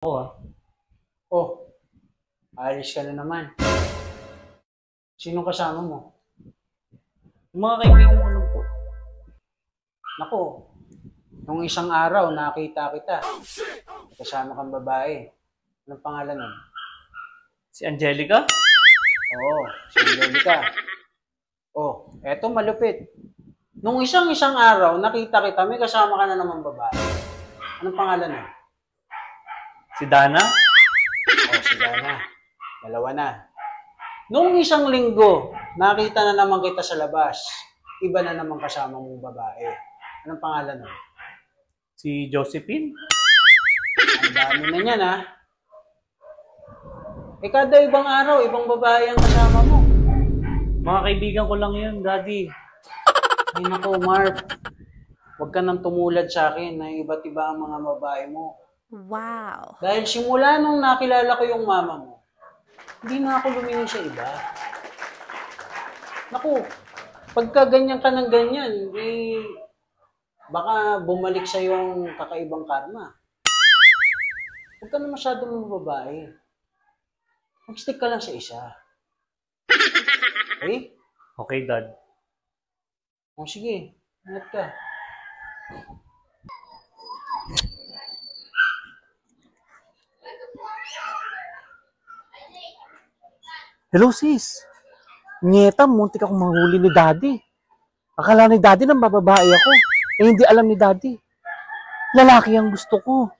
Oo ah. Oh, alis ka na naman. Sino kasama mo? Yung mga kaibigan ko lang po. Nako, nung isang araw nakita kita. Kasama kang babae. Anong pangalan nun? Si Angelica? Oo, si Angelica. Oh, eto malupit. Nung isang araw nakita kita, may kasama ka na naman babae. Anong pangalan nun? Si Dana? Oh, si Dana. Dalawa na. Nung isang linggo, nakita na naman kita sa labas. Iba na naman kasama mong babae. Anong pangalan nun? Si Josephine? Ang dami na niyan, ha? Kada ibang araw, ibang babae ang kasama mo. Mga kaibigan ko lang yun, Daddy. Ay nako, Mark. Huwag ka nang tumulad sa akin na iba't iba ang mga babae mo. Wow. Dahil simula nung nakilala ko yung mama mo, hindi na ako lumingin sa iba. Naku, pagka ganyan ka ng ganyan, baka bumalik sa yung kakaibang karma. Huwag ka na masyadong babae. Mag-stick ka lang sa isa. Okay? Okay, Dad. O sige, ingat ka. Hello sis. Nyeta, muntik akong mahuli ni Daddy. Akala ni Daddy na bababae ako. Eh hindi alam ni Daddy. Lalaki ang gusto ko.